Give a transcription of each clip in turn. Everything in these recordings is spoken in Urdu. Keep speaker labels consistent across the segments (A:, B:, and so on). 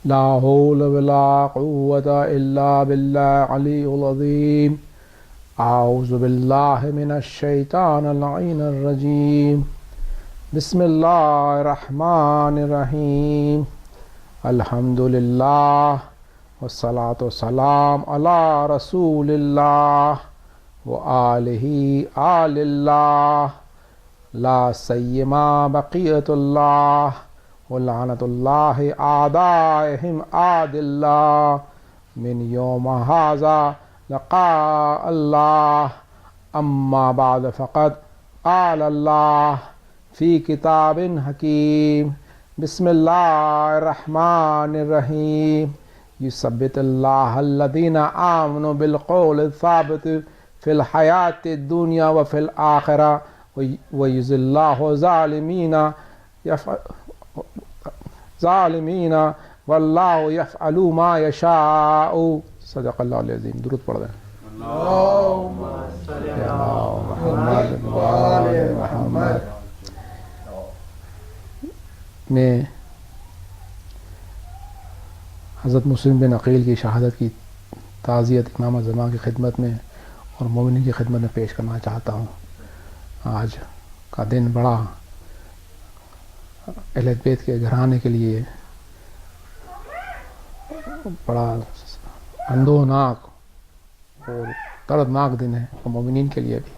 A: لا حول ولا قوة الا بالله العلی العظیم. اعوذ باللہ من الشیطان اللعین الرجیم. بسم اللہ الرحمن الرحیم. الحمد للہ والصلاة والسلام علی رسول اللہ وآلہ آل اللہ لا سیما بقیت اللہ ولعنت اللہ اعدائہم عاد اللہ من یوم ھذا لقاء اللہ. اما بعد فقد قال اللہ فی کتاب حکیم. بسم اللہ الرحمن الرحیم. یثبت اللہ الذین آمنوا بالقول الثابت فی الحیاۃ الدنیا وفی الآخرہ ویذل اللہ ظالمین واللہ یفعل ما یشاء. صدق اللہ العظیم. درود پڑھ دیں.
B: اللہم صل علی محمد وآل محمد.
A: میں حضرت مسلم بن عقیل کی شہادت کی تعزیت امام زمان کی خدمت میں اور مومنین کی خدمت میں پیش کرنا چاہتا ہوں. آج کا دن بڑا اہل بیت کے گھرانے کے لیے بڑا اندوہناک اور دردناک دن ہے اور مومنین کے لیے بھی.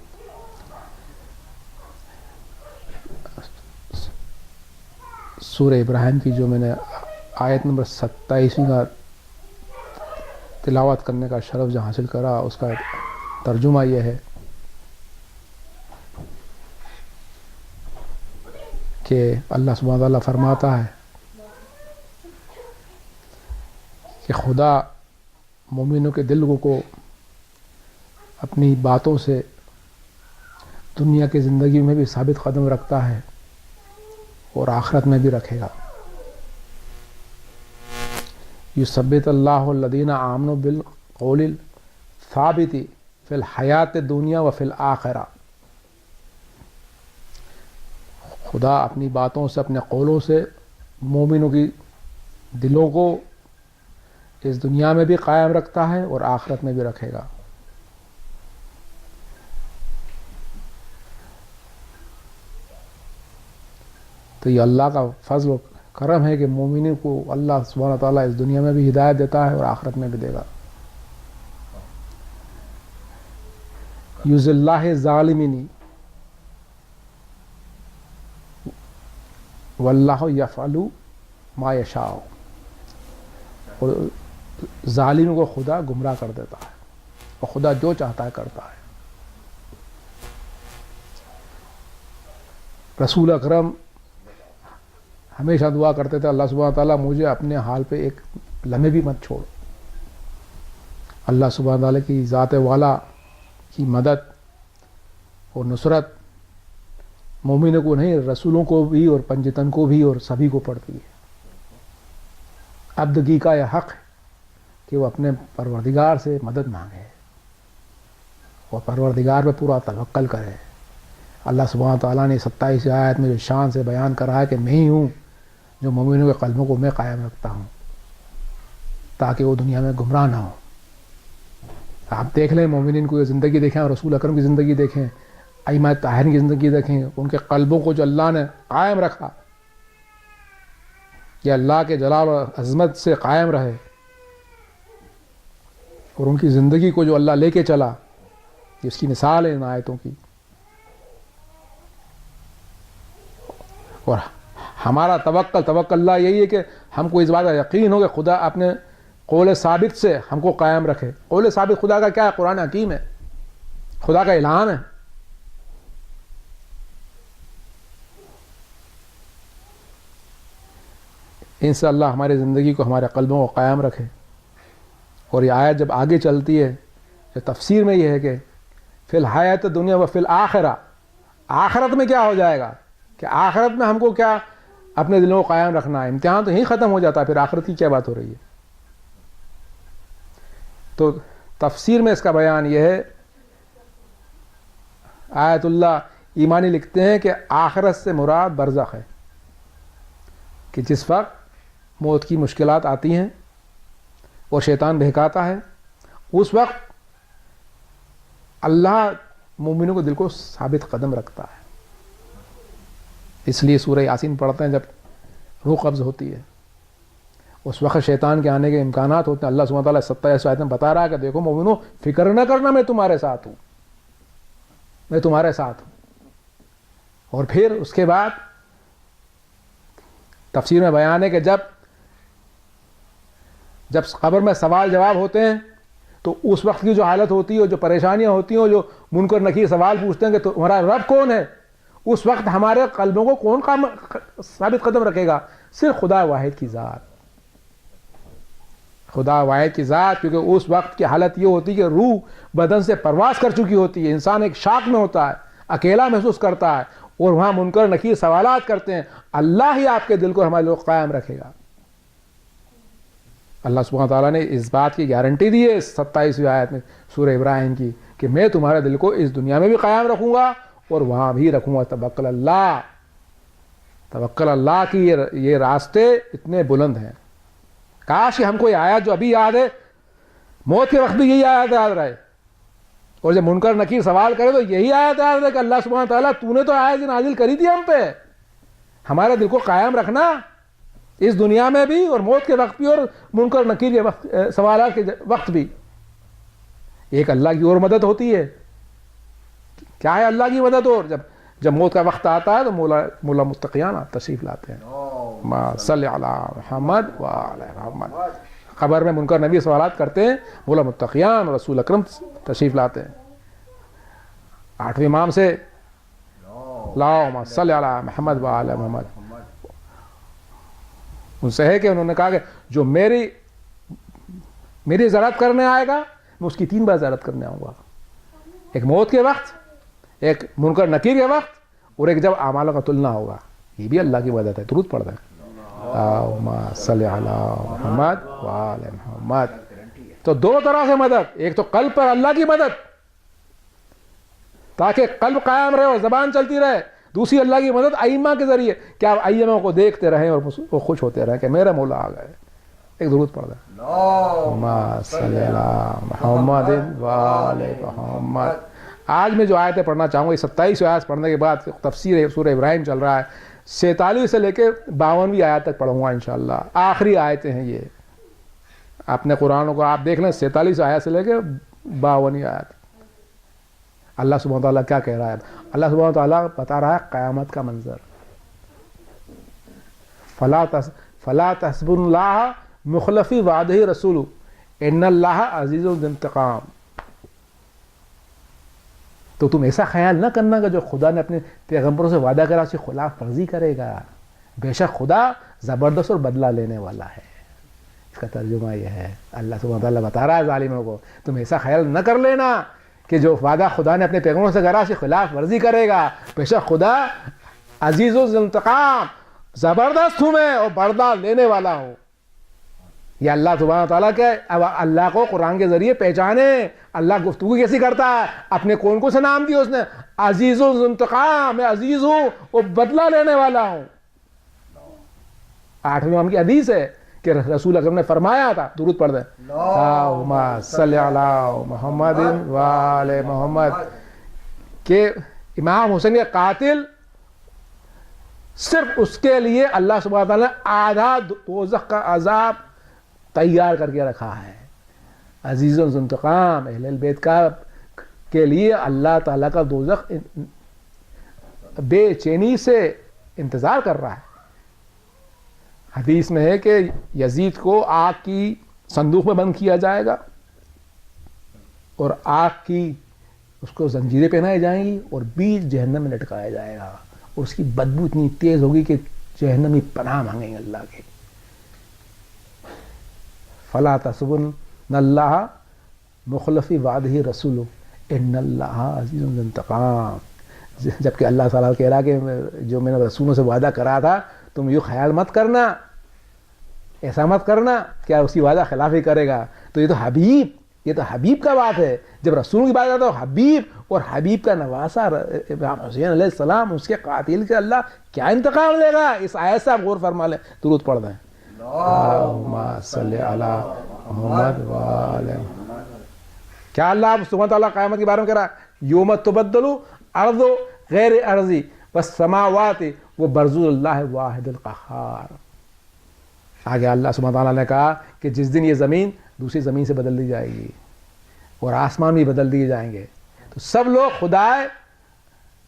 A: سورہ ابراہیم کی جو میں نے آیت نمبر 27 کا تلاوت کرنے کا شرف جو حاصل کرا اس کا ترجمہ یہ ہے کہ اللہ سبحانہ وتعالیٰ فرماتا ہے کہ خدا مومنوں کے دل کو اپنی باتوں سے دنیا کی زندگی میں بھی ثابت قدم رکھتا ہے اور آخرت میں بھی رکھے گا. یثبت اللہ الذین آمنوا بالقول الثابت فی الحیاۃ الدنیا وفی الآخرہ. خدا اپنی باتوں سے اپنے قولوں سے مومنوں کی دلوں کو اس دنیا میں بھی قائم رکھتا ہے اور آخرت میں بھی رکھے گا. تو یہ اللہ کا فضل و کرم ہے کہ مومنین کو اللہ سبحانہ تعالیٰ اس دنیا میں بھی ہدایت دیتا ہے اور آخرت میں بھی دے گا. یذل اللہ ظالمین واللہ یفعل ما یشاء. اور ظالم کو خدا گمراہ کر دیتا ہے اور خدا جو چاہتا ہے کرتا ہے. رسول اکرم ہمیشہ دعا کرتے تھے اللہ سبحانہ تعالیٰ مجھے اپنے حال پہ ایک لمحے بھی مت چھوڑ. اللہ سبحانہ تعالیٰ کی ذات والا کی مدد اور نصرت مومنوں کو نہیں رسولوں کو بھی اور پنجتن کو بھی اور سبھی کو پڑتی ہے. عبدگی کا یہ حق ہے کہ وہ اپنے پروردگار سے مدد مانگے اور پروردگار پہ پورا توکل کرے. اللہ سبحانہ تعالیٰ نے 27 آیت میں جو شان سے بیان کرا ہے کہ میں ہی ہوں جو مومنوں کے قلبوں کو میں قائم رکھتا ہوں تاکہ وہ دنیا میں گمراہ نہ ہو. آپ دیکھ لیں مومنین کو یہ زندگی دیکھیں اور رسول اکرم کی زندگی دیکھیں, ائمہ طاہرین کی زندگی دیکھیں, ان کے قلبوں کو جو اللہ نے قائم رکھا کہ اللہ کے جلال و عظمت سے قائم رہے, اور ان کی زندگی کو جو اللہ لے کے چلا, اس کی مثال ہے ان آیتوں کی. اور ہمارا توکل اللہ یہی ہے کہ ہم کو اس بات کا یقین ہو کہ خدا اپنے قول ثابت سے ہم کو قائم رکھے. قول ثابت خدا کا کیا ہے؟ قرآن حکیم ہے, خدا کا اعلان ہے. ان سے اللہ ہماری زندگی کو, ہمارے قلبوں کو قائم رکھے. اور یہ آیت جب آگے چلتی ہے تو تفسیر میں یہ ہے کہ فی الحیات دنیا و فی الآخرہ, آخرت میں کیا ہو جائے گا کہ آخرت میں ہم کو کیا اپنے دلوں کو قائم رکھنا ہے. امتحان تو یہیں ختم ہو جاتا ہے, پھر آخرت کی کیا بات ہو رہی ہے. تو تفسیر میں اس کا بیان یہ ہے, آیت اللہ ایمانی لکھتے ہیں کہ آخرت سے مراد برزخ ہے, کہ جس وقت موت کی مشکلات آتی ہیں اور شیطان بہکاتا ہے، اس وقت اللہ مومنوں کو دل کو ثابت قدم رکھتا ہے. اس لیے سورہ یاسین پڑھتے ہیں جب روح قبض ہوتی ہے، اس وقت شیطان کے آنے کے امکانات ہوتے ہیں. اللہ سبحانہ تعالیٰ 27 آیت میں بتا رہا ہے کہ دیکھو مومنو، فکر نہ کرنا، میں تمہارے ساتھ ہوں، میں تمہارے ساتھ ہوں. اور پھر اس کے بعد تفسیر میں بیان ہے کہ جب قبر میں سوال جواب ہوتے ہیں تو اس وقت کی جو حالت ہوتی ہے، جو پریشانیاں ہوتی ہیں، جو منکر نکیر سوال پوچھتے ہیں کہ تمہارا رب کون ہے، اس وقت ہمارے قلبوں کو کون ثابت قدم رکھے گا؟ صرف خدا واحد کی ذات، خدا واحد کی ذات. کیونکہ اس وقت کی حالت یہ ہوتی ہے کہ روح بدن سے پرواز کر چکی ہوتی ہے، انسان ایک شاک میں ہوتا ہے، اکیلا محسوس کرتا ہے، اور وہاں منکر نکیر سوالات کرتے ہیں. اللہ ہی آپ کے دل کو ہمارے لوگ قائم رکھے گا. اللہ سبحانہ تعالیٰ نے اس بات کی گارنٹی دی ہے 27ویں آیت میں سورہ ابراہیم کی کہ میں تمہارے دل کو اس دنیا میں بھی قائم رکھوں گا اور وہاں بھی رکھوں گا. توکل اللہ، توکل اللہ کی یہ راستے اتنے بلند ہیں. کاش کہ ہم کو یہ آیت جو ابھی یاد ہے، موت کے وقت بھی یہی آیت یاد رہے، اور جب منکر نکیر سوال کرے تو یہی آیت یاد رہے کہ اللہ سبحانہ تعالیٰ تو نے تو آیت نازل کری تھی ہم پہ، ہمارے دل کو قائم رکھنا اس دنیا میں بھی اور موت کے وقت بھی اور منکر نکیر کے وقت، سوالات کے وقت بھی. ایک اللہ کی اور مدد ہوتی ہے. کیا ہے اللہ کی مدد؟ اور جب موت کا وقت آتا ہے تو مولا متقیان تشریف لاتے ہیں. ما صلی علی محمد و علی محمد. قبر میں منکر نکیر سوالات کرتے ہیں، مولا متقیان اور رسول اکرم تشریف لاتے ہیں. 8ویں امام سے اللہم صلی علی محمد و علی محمد. ان سے ہے کہ انہوں نے کہا کہ جو میری زیارت کرنے آئے گا میں اس کی 3 بار زیارت کرنے آؤں گا. ایک موت کے وقت، ایک منکر نکیر کے وقت، اور ایک جب اعمال کا تلنا ہوگا. یہ بھی اللہ کی مدد ہے. درود پڑھ دیں اللہم صلی علی محمد و علی محمد. تو 2 طرح سے مدد، ایک تو قلب پر اللہ کی مدد تاکہ قلب قائم رہے اور زبان چلتی رہے. دوسری اللہ کی مدد ائمہ کے ذریعے کہ آپ ائمہ کو دیکھتے رہیں اور خوش ہوتے رہیں کہ میرا مولا آ گئے. ایک درود پڑھ دیں اللہم صلی علی محمد و علی محمد. آج میں جو آیتیں پڑھنا چاہوں گا، یہ 27 آیت پڑھنے کے بعد تفسیر سورہ ابراہیم چل رہا ہے، 47 سے لے کے 52ویں آیت تک پڑھوں گا انشاءاللہ. آخری آیتیں ہیں یہ. اپنے قرآن کو آپ دیکھ لیں، 47 آیت سے لے کے 52ویں آیت. اللہ سبحانہ تعالیٰ کیا کہہ رہا ہے؟ اللہ سبحانہ تعالیٰ بتا رہا ہے قیامت کا منظر. فلا تحسبن اللہ مخلفی وعدہ رسول ان اللہ عزیز ذو انتقام. تو تم ایسا خیال نہ کرنا کہ جو خدا نے اپنے پیغمبروں سے وعدہ کرا اس کی خلاف ورزی کرے گا. بے شک خدا زبردست اور بدلہ لینے والا ہے. اس کا ترجمہ یہ ہے، اللہ سبحانہ تعالیٰ بتا رہا ہے ظالموں کو تم ایسا خیال نہ کر لینا کہ جو وعدہ خدا نے اپنے پیغمبروں سے کرا اس کی خلاف ورزی کرے گا. بے شک خدا عزیز و ذو انتقام، زبردست ہوں میں اور بدلہ لینے والا ہوں. یہ اللہ سبحانہ تعالیٰ کے اب اللہ کو قرآن کے ذریعے پہچانے. اللہ گفتگو کیسی کرتا ہے؟ اپنے کون سے نام دیا اس نے؟ عزیز و ذو انتقام، میں عزیز ہوں اور بدلہ لینے والا ہوں. 8ویں امام کی حدیث ہے کہ رسول اکرم نے فرمایا تھا، درود پڑھ دیں اللہم صلی علی محمد و علی محمد، کہ امام حسین کے قاتل صرف اس کے لیے اللہ سبحانہ تعالیٰ نے آدھا دوزخ کا عذاب تیار کر کے رکھا ہے. عزیز و ذو انتقام اہل البیت کا کے لیے اللہ تعالیٰ کا دوزخ بے چینی سے انتظار کر رہا ہے. حدیث میں ہے کہ یزید کو آگ کی صندوق میں بند کیا جائے گا اور آگ کی اس کو زنجیریں پہنائی جائیں گی اور بیچ جہنم میں لٹکایا جائے گا، اور اس کی بدبو اتنی تیز ہوگی کہ جہنمی پناہ مانگیں گے اللہ کے. فلا تحسبن اللہ مخلفی وعدہ رسول ان اللہ عزیز ذو انتقام. جبکہ اللہ تعالیٰ کہہ رہا کہ جو میں نے رسولوں سے وعدہ کرا تھا تم یہ خیال مت کرنا، ایسا مت کرنا کیا اس کی وعدہ خلاف ہی کرے گا. تو یہ تو حبیب کا بات ہے. جب رسولوں کی بات ہے تو حبیب، اور حبیب کا نواسا امام حسین علیہ السلام، اس کے قاتل کے اللہ کیا انتقام لے گا. اس آیت سے آپ غور فرما لیں. درود پڑھ دیں اللہم صلی علی محمد وآل محمد. کیا اللہ سبحانہ وتعالیٰ قیامت کے بارے میں کہہ رہا ہے؟ یوم تبدل ارض غیر ارضی والسماوات وبرزوا اللہ واحد القہار. آگے اللہ سبحانہ وتعالیٰ نے کہا کہ جس دن یہ زمین دوسری زمین سے بدل دی جائے گی اور آسمان بھی بدل دیے جائیں گے تو سب لوگ خدا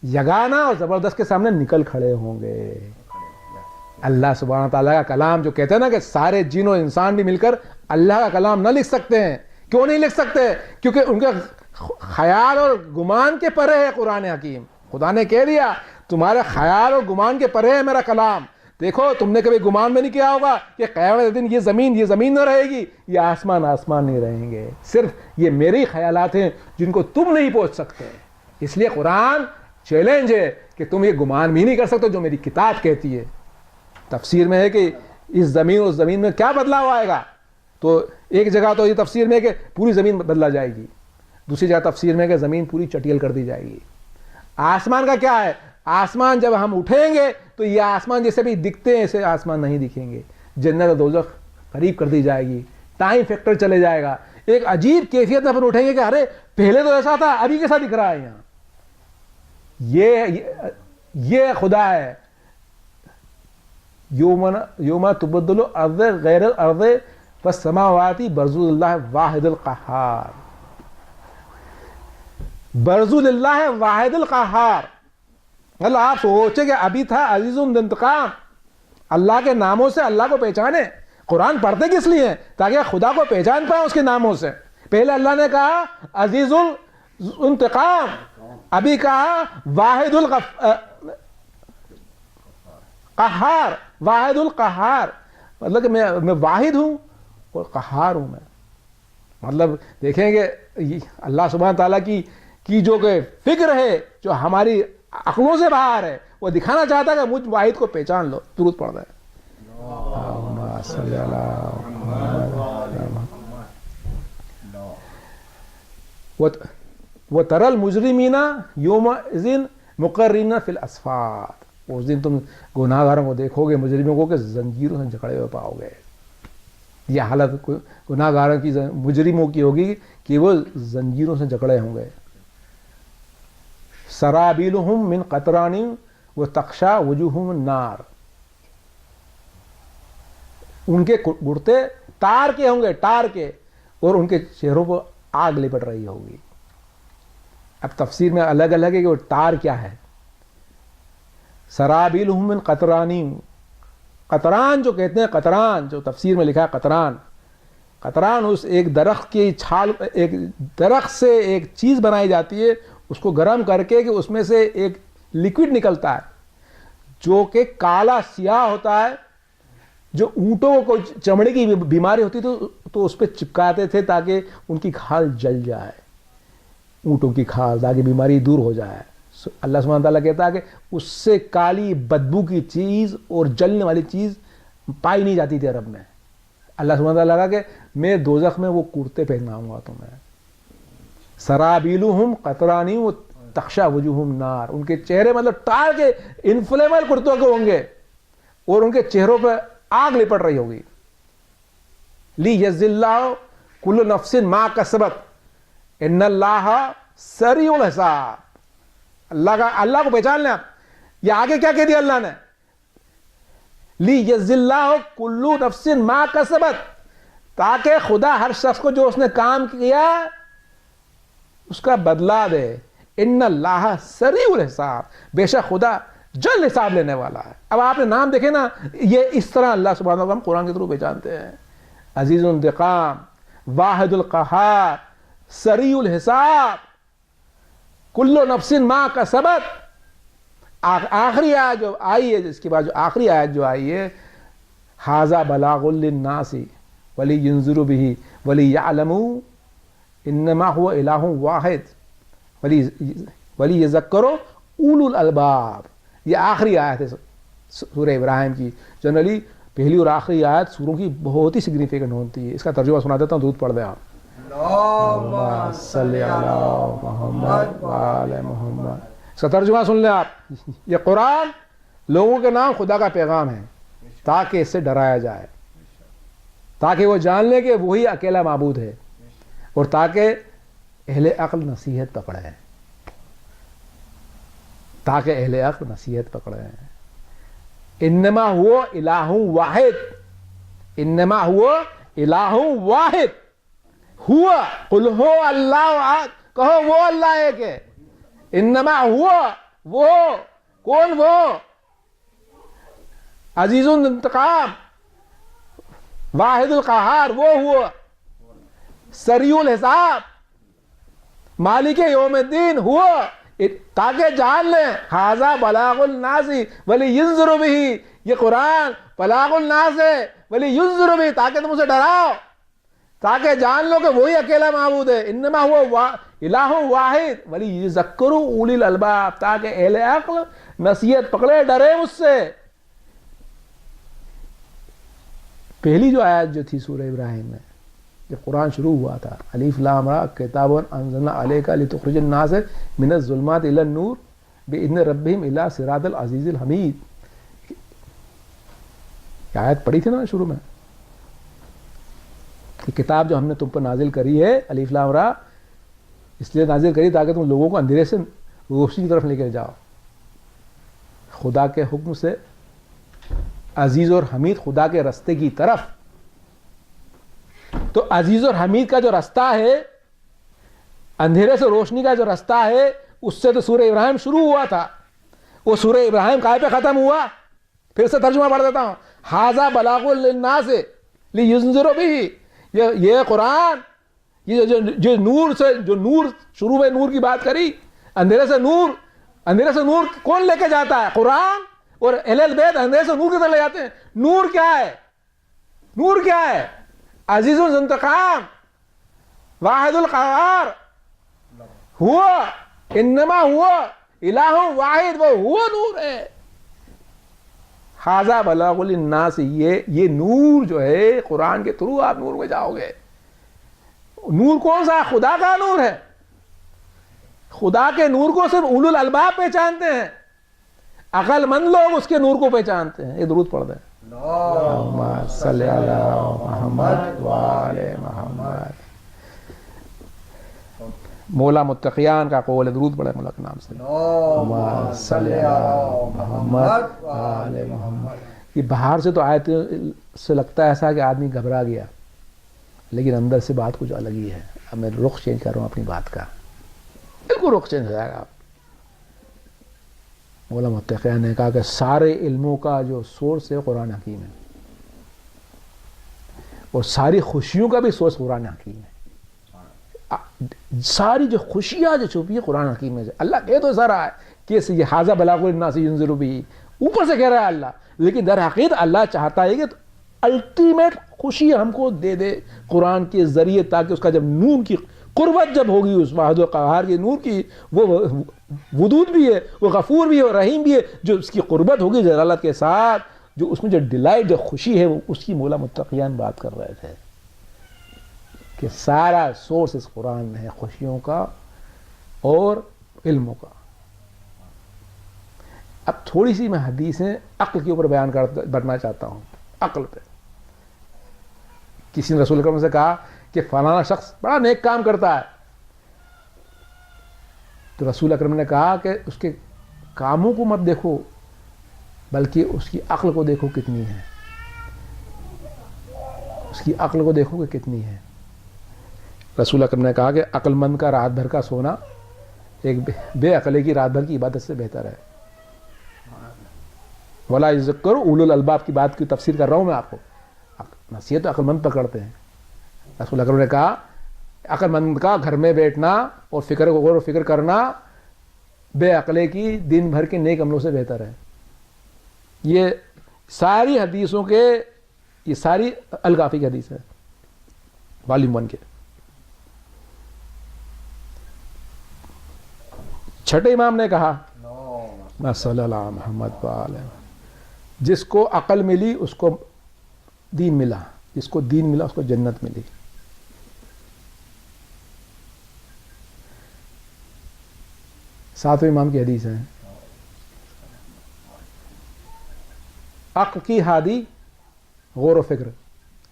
A: یگانہ اور زبردست کے سامنے نکل کھڑے ہوں گے. اللہ سبحانہ وتعالیٰ کا کلام جو کہتے ہیں نا کہ سارے جن و انسان بھی مل کر اللہ کا کلام نہ لکھ سکتے ہیں. کیوں نہیں لکھ سکتے؟ کیونکہ ان کے خیال اور گمان کے پرے ہے قرآن حکیم. خدا نے کہہ دیا تمہارے خیال اور گمان کے پرے ہے میرا کلام. دیکھو تم نے کبھی گمان میں نہیں کیا ہوگا کہ قیامت دن یہ زمین نہ رہے گی، یہ آسمان نہیں رہیں گے. صرف یہ میری خیالات ہیں جن کو تم نہیں پہنچ سکتے. اس لیے قرآن چیلنج ہے کہ تم یہ گمان بھی نہیں کر سکتے جو میری کتاب کہتی ہے. تفسیر میں ہے کہ اس زمین اور زمین میں کیا بدلاؤ آئے گا. تو ایک جگہ تو یہ تفسیر میں ہے کہ پوری زمین بدلا جائے گی، دوسری جگہ تفسیر میں ہے کہ زمین پوری چٹیل کر دی جائے گی. آسمان کا کیا ہے؟ آسمان جب ہم اٹھیں گے تو یہ آسمان جیسے بھی دکھتے ہیں ایسے آسمان نہیں دکھیں گے. جنت و دوزخ قریب کر دی جائے گی، ٹائم فیکٹر چلے جائے گا. ایک عجیب کیفیت میں اٹھیں گے کہ ارے پہلے تو ایسا تھا ابھی کیسا دکھ رہا ہے یہاں. یہ خدا ہے. یوم تبدل ارض غیر الارض والسماوات برزوا اللہ واحد القہار. برزوا اللہ واحد القہار. اللہ آپ سوچے کہ ابھی تھا عزیز الانتقام. اللہ کے ناموں سے اللہ کو پہچانے. قرآن پڑھتے کس لیے؟ تاکہ خدا کو پہچان پائے اس کے ناموں سے. پہلے اللہ نے کہا عزیز الانتقام، ابھی کہا واحد قہار. واحد القہار مطلب کہ میں واحد ہوں اور قہار ہوں. میں مطلب دیکھیں گے اللہ سبحانہ تعالیٰ کی جو کہ فکر ہے جو ہماری عقلوں سے باہر ہے، وہ دکھانا چاہتا ہے کہ مجھ واحد کو پہچان لو. درود پڑھ رہے ہیں. وَتَرَى الْمُجْرِمِينَ يَوْمَئِذٍ مُقَرِّنِينَ فِي الْأَصْفَادِ. اس دن تم گناہگاروں کو دیکھو گے، مجرموں کو، کہ زنجیروں سے جکڑے ہوئے پاؤ گے. یہ حالت گناہگاروں کی مجرموں کی ہوگی کہ وہ زنجیروں سے جکڑے ہوں گے. سرابیلہم من قطران وتخشی وجوہہم النار. ان کے کرتے تار کے ہوں گے، تار کے، اور ان کے چہروں پر آگ لپٹ رہی ہوگی. اب تفسیر میں الگ الگ ہے کہ وہ تار کیا ہے. سرابیلہم من قطران. قطران جو کہتے ہیں، قطران جو تفسیر میں لکھا ہے قطران، قطران اس ایک درخت کی چھال، ایک درخت سے ایک چیز بنائی جاتی ہے، اس کو گرم کر کے کہ اس میں سے ایک لکوڈ نکلتا ہے جو کہ کالا سیاہ ہوتا ہے. جو اونٹوں کو چمڑے کی بیماری ہوتی تو اس پہ چپکاتے تھے تاکہ ان کی کھال جل جائے، اونٹوں کی کھال، تاکہ بیماری دور ہو جائے. اللہ سبحانہ تعالیٰ کہتا ہے کہ اس سے کالی بدبو کی چیز اور جلنے والی چیز پائی نہیں جاتی تھی عرب میں. اللہ سبحانہ تعالیٰ کہا کہ میں دوزخ میں وہ کرتے پہناؤں گا تمہیں. سرابیلہم قطران وتخشی وجوہہم النار. ان کے چہرے مطلب ٹار کے انفلیبل کرتوں کے ہوں گے اور ان کے چہروں پہ آگ لپٹ رہی ہوگی. لیجزی اللہ کل نفس ما کسبت ان اللہ سریع الحساب. اللہ کو پہچان لیں آپ. یہ آگے کیا کہہ دیا اللہ نے؟ لیجزی اللہ کل نفس ما کسبت، تاکہ خدا ہر شخص کو جو اس نے کام کیا اس کا بدلہ دے. ان اللہ سریع الحساب، بے شک خدا جلد حساب لینے والا ہے. اب آپ نے نام دیکھے نا، یہ اس طرح اللہ سبحانہ وتعالیٰ ہم قرآن کے تھرو پہچانتے ہیں. عزیز الانتقام، واحد القہار، سریع الحساب، کل نفس ما کسبت. آخری آیت جو آئی ہے، جس کے بعد جو آخری آیت جو آئی ہے، ھذا بلاغ للناس ولینذروا بہ ولیعلموا انما هو الہ واحد ولیذکر اولو الالباب. یہ آخری آیت ہے سورہ ابراہیم کی. جنرلی پہلی اور آخری آیت سوروں کی بہت ہی سگنیفیکنٹ ہوتی ہے. اس کا ترجمہ سنا دیتا ہوں، درود پڑھ دیں آپ.
B: اللہم
A: صلی علی محمد وآل محمد. اس کا ترجمہ سن لیں آپ. یہ قرآن لوگوں کے نام خدا کا پیغام ہے تاکہ اس سے ڈرایا جائے. تاکہ وہ جان لے کہ وہی اکیلا معبود ہے، اور تاکہ اہل عقل نصیحت پکڑے، تاکہ اہل عقل نصیحت پکڑے۔ انما ہوا الہ واحد، انما ہوا الہ واحد، ہوا قل ہو اللہ احد، کہو وہ اللہ ایک ہے۔ انما ہوا، وہ کون؟ وہ عزیز الانتقام، واحد القہار، وہ ہوا سریع الحساب، مالک یوم الدین ہوا، تاکہ جان لیں ھذا بلاغ الناس ولینذر بہ، یہ قرآن بلاغ الناس ہے، ولینذر بہ، تاکہ تم اسے ڈراؤ، تاکہ جان لو کہ وہی اکیلا معبود ہے۔ انما ہوا الہ واحد ولیذکر اولی الالباب، تاکہ اہل عقل نصیحت پکڑے، ڈرے مجھ سے۔ پہلی جو آیت جو تھی سورہ ابراہیم میں جب قرآن شروع ہوا تھا، الف لام را کتاب انزلنا الیک لتخرج الناس من الظلمات الی النور باذن ربہم الی صراط العزیز الحمید، یہ آیت پڑھی تھی نا شروع میں، کہ کتاب جو ہم نے تم پر نازل کری ہے، الف لام را اس لیے نازل کری تاکہ تم لوگوں کو اندھیرے سے روشنی کی طرف لے کے جاؤ، خدا کے حکم سے عزیز اور حمید خدا کے رستے کی طرف۔ تو عزیز اور حمید کا جو رستہ ہے، اندھیرے سے روشنی کا جو رستہ ہے، اس سے تو سورہ ابراہیم شروع ہوا تھا۔ وہ سورہ ابراہیم کہاں پہ ختم ہوا؟ پھر سے ترجمہ پڑھ دیتا ہوں، ھذا بلاغ للناس لینذر بہ، یہ قرآن، یہ جو نور سے، جو نور شروع میں نور کی بات کری، اندھیرے سے نور، اندھیرے سے نور کون لے کے جاتا ہے؟ قرآن، اور اہل البیت اندھیرے سے نور کی طرف لے جاتے ہیں۔ نور کیا ہے؟ نور کیا ہے؟ عزیز الانتقام، واحد القہار، ہوا انما ہوا الہ واحد، وہ ہوا نور ہے۔ ھذا بلاغ للناس، یہ نور جو ہے قرآن کے تھرو آپ نور میں جاؤ گے۔ نور کون سا؟ خدا کا نور ہے۔ خدا کے نور کو صرف اولو الالباب پہچانتے ہیں، عقل مند لوگ اس کے نور کو پہچانتے ہیں۔ یہ درود پڑھ دیں، اللہم صلی علی محمد وآل محمد۔ مولا متقیان کا قول درود پڑھے مولا کے نام سے، اللہم صلی علی محمد وآل محمد۔ یہ باہر سے تو آیت سے لگتا ہے ایسا کہ آدمی گھبرا گیا، لیکن اندر سے بات کچھ الگ ہی ہے۔ اب میں رخ چینج کر رہا ہوں اپنی بات کا، بالکل رخ چینج ہو جائے گا۔ مولا متقیان نے کہا کہ سارے علموں کا جو سورس ہے قرآن حکیم ہے، اور ساری خوشیوں کا بھی سورس قرآن حکیم ہے۔ ساری جو خوشیاں جو چھپی ہے قرآن حکیم میں سے، اللہ کہہ تو ایسا رہا ہے کہ یہ ھذا بلاغ للناس لینذر بہ، اوپر سے کہہ رہا ہے اللہ، لیکن در حقیقت اللہ چاہتا ہے کہ الٹیمیٹ خوشی ہم کو دے دے قرآن کے ذریعے، تاکہ اس کا جب نور کی قربت جب ہوگی، اس واحد القہار کے نور کی، وہ ودود بھی ہے، وہ غفور بھی ہے، اور رحیم بھی ہے، جو اس کی قربت ہوگی جلالت کے ساتھ، جو اس میں جو ڈیلائٹ، جو خوشی ہے، وہ اس کی مولا متقیان بات کر رہے تھے کہ سارا سورس اس قرآن میں ہے، خوشیوں کا اور علموں کا۔ اب تھوڑی سی میں حدیثیں عقل کے اوپر بیان بڑھنا چاہتا ہوں، عقل پہ۔ کسی نے رسول اکرم سے کہا کہ فلانا شخص بڑا نیک کام کرتا ہے، تو رسول اکرم نے کہا کہ اس کے کاموں کو مت دیکھو، بلکہ اس کی عقل کو دیکھو کتنی ہے، اس کی عقل کو دیکھو کہ کتنی ہے۔ رسول اکرم نے کہا کہ عقل مند کا رات بھر کا سونا ایک بے عقلے کی رات بھر کی عبادت سے بہتر ہے۔ ولا یذکر اولو الالباب کی بات کی تفسیر کر رہا ہوں میں آپ کو، نصیحت عقل مند پکڑتے ہیں۔ رسول اکرم نے کہا عقل مند کا گھر میں بیٹھنا اور غور و فکر کرنا بے عقلے کی دن بھر کے نیک عملوں سے بہتر ہے۔ یہ ساری حدیثوں کے، یہ ساری الکافی کی حدیث ہے، والیوم 1 کے۔ چھٹے امام نے کہا صلی اللہ علیہ محمد وآلہ، جس کو عقل ملی اس کو دین ملا، جس کو دین ملا اس کو جنت ملی۔ ساتویں امام کی حدیث ہے، عقل کی ہادی غور و فکر،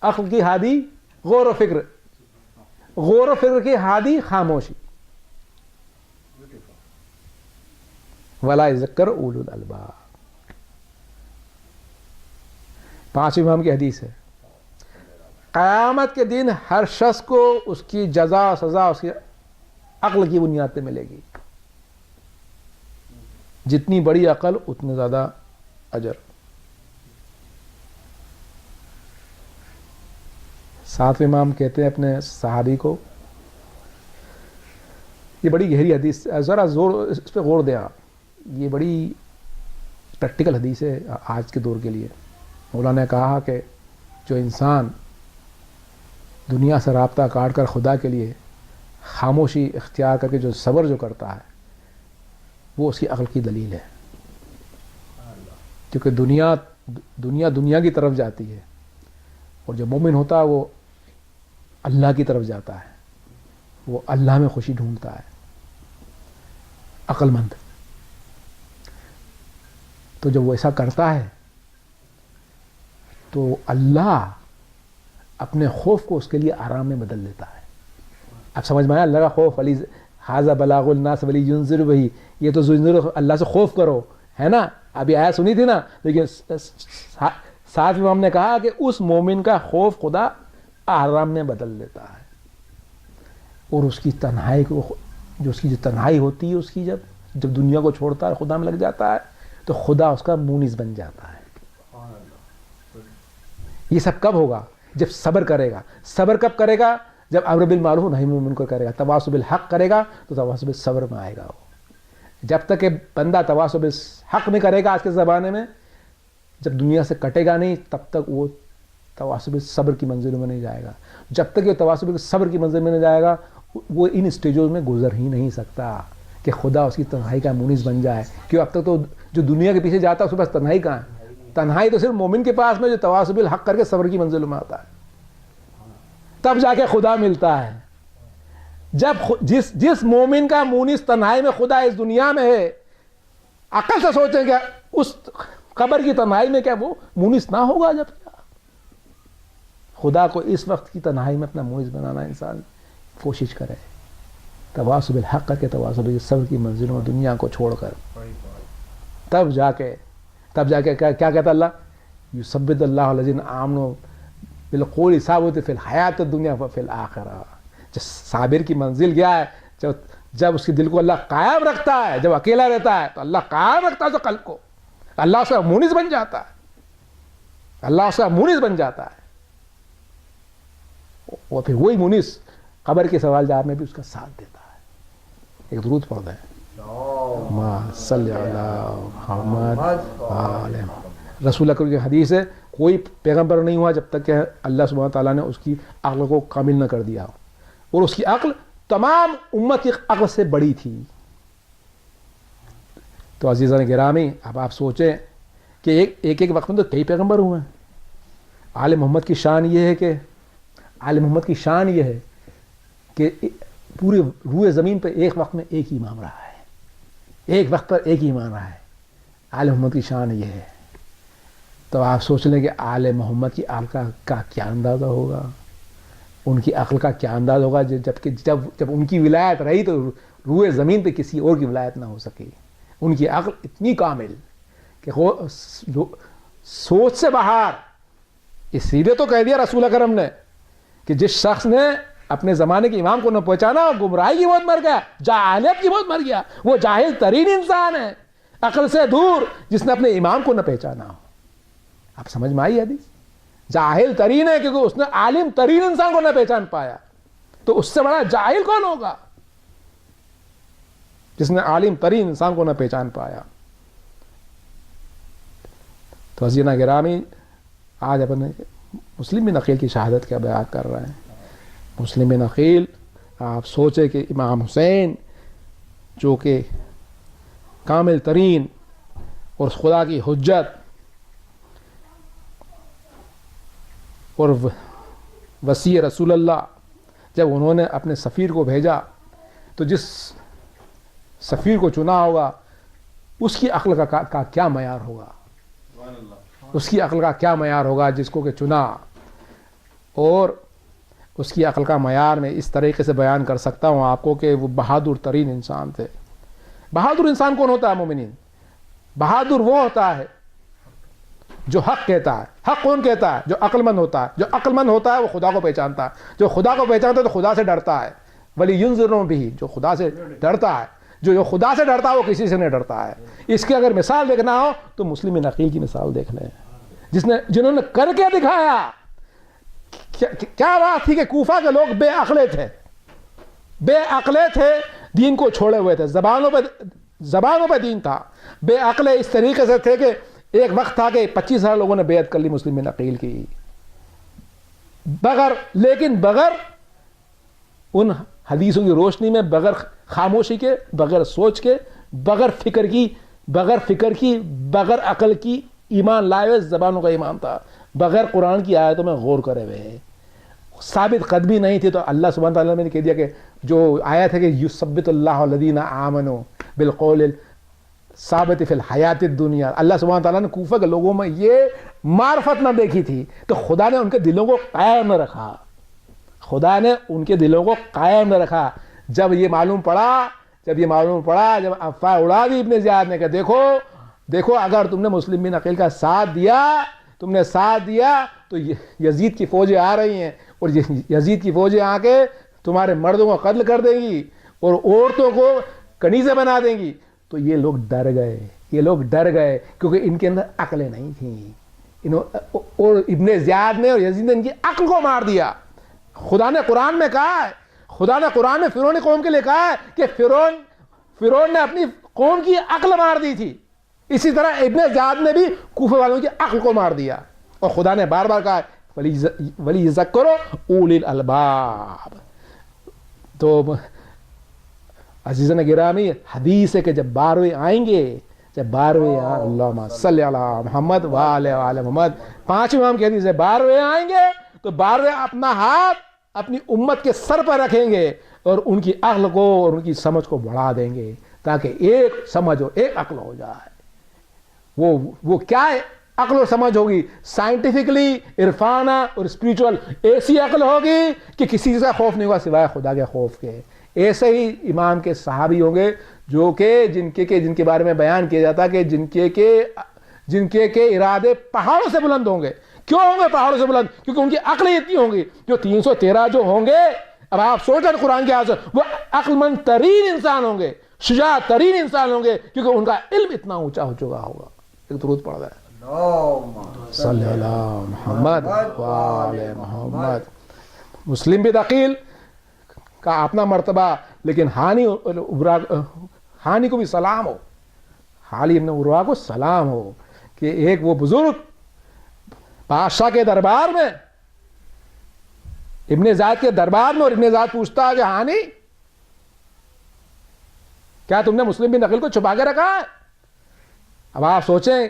A: عقل کی ہادی غور و فکر، غور و فکر کی ہادی خاموشی. ولا یذکر اولو الالباب. 5 امام کی حدیث ہے، قیامت کے دن ہر شخص کو اس کی جزا و سزا اس کی عقل کی بنیاد پہ ملے گی. جتنی بڑی عقل اتنے زیادہ اجر. 7 امام کہتے ہیں اپنے صحابی کو، یہ بڑی گہری حدیث، ذرا زور اس پہ غور دیں آپ، یہ بڑی پریکٹیکل حدیث ہے آج کے دور کے لیے. مولانا نے کہا کہ جو انسان دنیا سے رابطہ کاٹ کر خدا کے لیے خاموشی اختیار کر کے جو صبر جو کرتا ہے وہ اس کی عقل کی دلیل ہے. کیونکہ دنیا کی طرف جاتی ہے، اور جو مومن ہوتا ہے وہ اللہ کی طرف جاتا ہے، وہ اللہ میں خوشی ڈھونڈتا ہے. عقل مند تو جب وہ ایسا کرتا ہے تو اللہ اپنے خوف کو اس کے لیے آرام میں بدل دیتا ہے. اب سمجھ میں آیا اللہ کا خوف، علی حاذا بلاغ الناس ولی ینذر بہی، یہ تو اللہ سے خوف کرو ہے نا، ابھی آیت سنی تھی نا. لیکن 7 امام نے کہا کہ اس مومن کا خوف خدا آرام میں بدل دیتا ہے، اور اس کی تنہائی کو، جو اس کی جو تنہائی ہوتی ہے اس کی، جب دنیا کو چھوڑتا ہے خدا میں لگ جاتا ہے تو خدا اس کا مونس بن جاتا ہے. یہ سب کب ہوگا؟ جب صبر کرے گا. صبر کب کرے گا؟ جب امر بالمعروف نہی عن المنکر کرے گا، تواصی بالحق کرے گا تو تواصی بالصبر میں آئے گا. وہ جب تک کہ بندہ تواصی بالحق نہیں کرے گا آج کے زمانے میں، جب دنیا سے کٹے گا نہیں تب تک وہ تواصی بالصبر کی منزل میں نہیں جائے گا. جب تک یہ تواصی بالصبر کی منزل میں نہیں جائے گا وہ ان اسٹیجوں میں گزر ہی نہیں سکتا کہ خدا اس کی تنہائی کا مونس بن جائے. کیوں اب تک تو جو دنیا کے پیچھے جاتا ہے اس کے پاس تنہائی کہاں ہے؟ تنہائی تو صرف مومن کے پاس میں جو تواصی بالحق کر کے صبر کی منزل میں آتا ہے، تب جا کے خدا ملتا ہے. جب جس مومن کا مونس تنہائی میں خدا اس دنیا میں ہے، عقل سے سوچیں کہ اس قبر کی تنہائی میں کیا وہ مونس نہ ہوگا؟ جب خدا کو اس وقت کی تنہائی میں اپنا مونس بنانا انسان کوشش کرے، تواصی بالحق کر کے تواصی بالصبر کی منزلوں میں دنیا کو چھوڑ کر، تب جا کے کیا کہتا اللہ؟ یثبت اللہ الذین آمنوا بالقول ثابت فی الحیات الدنیا وفی الآخرہ. جب صابر کی منزل کیا ہے؟ جب اس کے دل کو اللہ قائم رکھتا ہے، جب اکیلا رہتا ہے تو اللہ قائم رکھتا ہے تو قلب کو، اللہ اس کا مونس بن جاتا ہے، اللہ اس کا مونس بن جاتا ہے. اور پھر وہی مونس قبر کے سوال جواب میں بھی اس کا ساتھ دیتا ہے. ایک درود پڑھتے ہیں، صلی اللہ محمد آل محمد. رسول اکرم کی حدیث ہے کوئی پیغمبر نہیں ہوا جب تک کہ اللہ سبحانہ تعالیٰ نے اس کی عقل کو کامل نہ کر دیا ہو، اور اس کی عقل تمام امت کی عقل سے بڑی تھی. تو عزیزان گرامی اب آپ سوچیں کہ ایک وقت میں تو کئی پیغمبر ہوئے ہیں. آل محمد کی شان یہ ہے کہ پورے روئے زمین پہ ایک وقت میں ایک ہی امام رہا ہے، ایک وقت پر ایک ہی امام رہا ہے. آل محمد کی شان یہ ہے. تو آپ سوچ لیں کہ آل محمد کی عقل کا کیا اندازہ ہوگا، ان کی عقل کا کیا انداز ہوگا جب ان کی ولایت رہی تو روئے زمین پہ کسی اور کی ولایت نہ ہو سکی. ان کی عقل اتنی کامل کہ سوچ سے باہر. اس سیدھے تو کہہ دیا رسول اکرم نے کہ جس شخص نے اپنے زمانے کے امام کو نہ پہچانا گمراہی کی موت مر گیا، جاہلیت کی موت مر گیا. وہ جاہل ترین انسان ہے عقل سے دور جس نے اپنے امام کو نہ پہچانا ہو. آپ سمجھ میں آئی حدیث؟ جاہل ترین ہے کیونکہ اس نے عالم ترین انسان کو نہ پہچان پایا. تو اس سے بڑا جاہل کون ہوگا جس نے عالم ترین انسان کو نہ پہچان پایا. تو عزیزان گرامی آج اپنے مسلم بن عقیل کی شہادت کا بیان کر رہے ہیں. مسلم بن عقیل، آپ سوچیں کہ امام حسین جو کہ کامل ترین اور خدا کی حجت اور وسیع رسول اللہ، جب انہوں نے اپنے سفیر کو بھیجا تو جس سفیر کو چنا ہوگا اس کی عقل کا کیا معیار ہوگا، اس کی عقل کا کیا معیار ہوگا جس کو کہ چنا. اور اس کی عقل کا معیار میں اس طریقے سے بیان کر سکتا ہوں آپ کو کہ وہ بہادر ترین انسان تھے. بہادر انسان کون ہوتا ہے مومنین؟ بہادر وہ ہوتا ہے جو حق کہتا ہے. حق کون کہتا ہے؟ جو عقل مند ہوتا ہے. جو عقل مند ہوتا ہے وہ خدا کو پہچانتا ہے. جو خدا کو پہچانتا ہے تو خدا سے ڈرتا ہے. ولی ینظرون بھی، جو خدا سے ڈرتا ہے، جو خدا سے ڈرتا ہے وہ کسی سے نہیں ڈرتا ہے. اس کی اگر مثال دیکھنا ہو تو مسلم نقیل کی مثال دیکھ لیں، جنہوں نے کر کے دکھایا. کیا بات تھی کہ کوفہ کے لوگ بے عقلے تھے، بے عقلے تھے، دین کو چھوڑے ہوئے تھے، زبانوں پہ دین تھا. بے عقلے اس طریقے سے تھے کہ ایک وقت تھا کہ 25,000 لوگوں نے بیعت کر لی مسلم نقیل کی، لیکن بغیر ان حدیثوں کی روشنی میں، بغیر خاموشی کے، بغیر سوچ کے، بغیر فکر کی، بغیر عقل کی ایمان لائے ہوئے زبانوں کا ایمان تھا. بغیر قرآن کی آیتوں میں غور کرے ہوئے، ثابت قدمی نہیں تھی. تو اللہ سبحانہ تعالیٰ نے کہہ دیا کہ جو آیت ہے کہ یثبت اللہ الذین آمنوا بالقول ثابت فی الحیات الدنیا، اللہ سبحانہ تعالیٰ نے کوفہ کے لوگوں میں یہ معرفت نہ دیکھی تھی تو خدا نے ان کے دلوں کو قائم نہ رکھا. خدا نے ان کے دلوں کو قائم نہ رکھا. جب یہ معلوم پڑا، جب افواہ اڑا دی ابن زیاد نے کہ دیکھو اگر تم نے مسلم بن عقیل کا ساتھ دیا تو یزید کی فوجیں آ رہی ہیں، اور یزید کی فوجیں آ کے تمہارے مردوں کو قتل کر دیں گی اور عورتوں کو کنیزیں بنا دیں گی. تو یہ لوگ ڈر گئے کیونکہ ان کے اندر عقلیں نہیں تھیں. اور ابن زیاد نے اور یزید نے ان کی عقل کو مار دیا. خدا نے قرآن میں فرعون قوم کے لیے کہا ہے کہ فرعون نے اپنی قوم کی عقل مار دی تھی. اسی طرح ابن زیاد نے بھی کوفہ والوں کی عقل کو مار دیا. اور خدا نے بار بار کہا ولی ذکروا اولی الالباب. تو عزیزان گرامی، حدیث ہے کہ جب 12ویں آئیں گے، اللہم صلی علی محمد وآل محمد، 5ویں امام کی حدیث ہے 12ویں آئیں گے تو 12ویں اپنا ہاتھ اپنی امت کے سر پر رکھیں گے اور ان کی عقل کو اور ان کی سمجھ کو بڑھا دیں گے تاکہ ایک سمجھ ہو، ایک عقل ہو جائے. وہ کیا ہے عقل اور سمجھ ہوگی؟ سائنٹیفکلی عرفانہ اور اسپریچول ایسی عقل ہوگی کہ کسی کا خوف نہیں ہوگا سوائے خدا کے خوف کے. ایسے ہی ایمان کے صحابی ہوں گے جو کہ جن کے بارے میں بیان کیا جاتا کہ جن کے ارادے پہاڑوں سے بلند ہوں گے. کیوں ہوں گے پہاڑوں سے بلند؟ کیونکہ ان کی عقلیں اتنی ہوں گی. جو 313 جو ہوں گے، اب آپ سوچیں قرآن کے آیات، وہ عقل مند ترین انسان ہوں گے، شجاع ترین انسان ہوں گے، کیونکہ ان کا علم اتنا اونچا ہو چکا ہوگا. ایک درود پڑھ رہا ہے صلی اللہ محمد وآل محمد. مسلم بن عقیل کا اپنا مرتبہ، لیکن ہانی کو بھی سلام ہو، حالی ابن عروہ کو سلام ہو کہ ایک وہ بزرگ بادشاہ کے دربار میں، ابن زیاد کے دربار میں، اور ابن زیاد پوچھتا ہے کہ ہانی کیا تم نے مسلم بن عقیل کو چھپا کے رکھا ہے؟ اب آپ سوچیں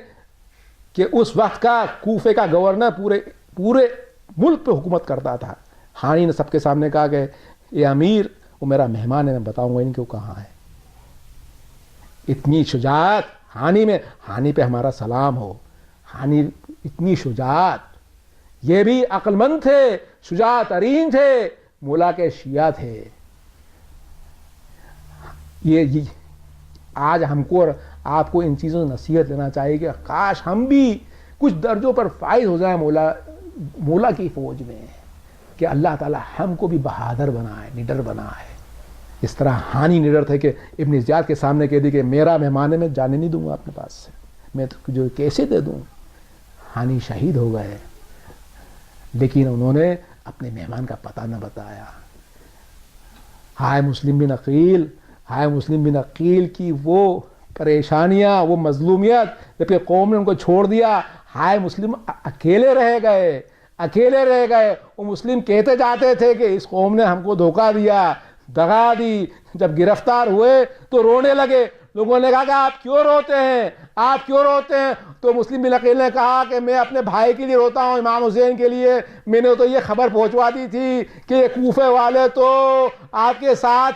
A: کہ اس وقت کا کوفے کا گورنر پورے ملک پہ حکومت کرتا تھا. ہانی نے سب کے سامنے کہا کہ یہ امیر وہ میرا مہمان ہے، میں بتاؤں گا ان کو کہاں ہے. اتنی شجاعت ہانی پہ ہمارا سلام ہو. ہانی اتنی شجاعت، یہ بھی عقل مند تھے، شجاع ترین تھے، مولا کے شیعہ تھے. یہ آج ہم کو اور آپ کو ان چیزوں سے نصیحت لینا چاہیے کہ کاش ہم بھی کچھ درجوں پر فائز ہو جائیں مولا کی فوج میں، کہ اللہ تعالی ہم کو بھی بہادر بنائے، نڈر بنائے. اس طرح ہانی نڈر تھے کہ ابن زیاد کے سامنے کہہ دی کہ میرا مہمان ہے، میں جانے نہیں دوں گا اپنے پاس سے، میں جو کیسے دے دوں. ہانی شہید ہو گئے، لیکن انہوں نے اپنے مہمان کا پتہ نہ بتایا. ہائے مسلم بن عقیل کی وہ پریشانیاں، وہ مظلومیت، جب کہ قوم نے ان کو چھوڑ دیا. ہائے مسلم اکیلے رہ گئے. وہ مسلم کہتے جاتے تھے کہ اس قوم نے ہم کو دھوکہ دیا، دغا دی. جب گرفتار ہوئے تو رونے لگے. لوگوں نے کہا کہ آپ کیوں روتے ہیں؟ تو مسلم بن عقیل نے کہا کہ میں اپنے بھائی کے لیے روتا ہوں، امام حسین کے لیے. میں نے تو یہ خبر پہنچوا دی تھی کہ کوفے والے تو آپ کے ساتھ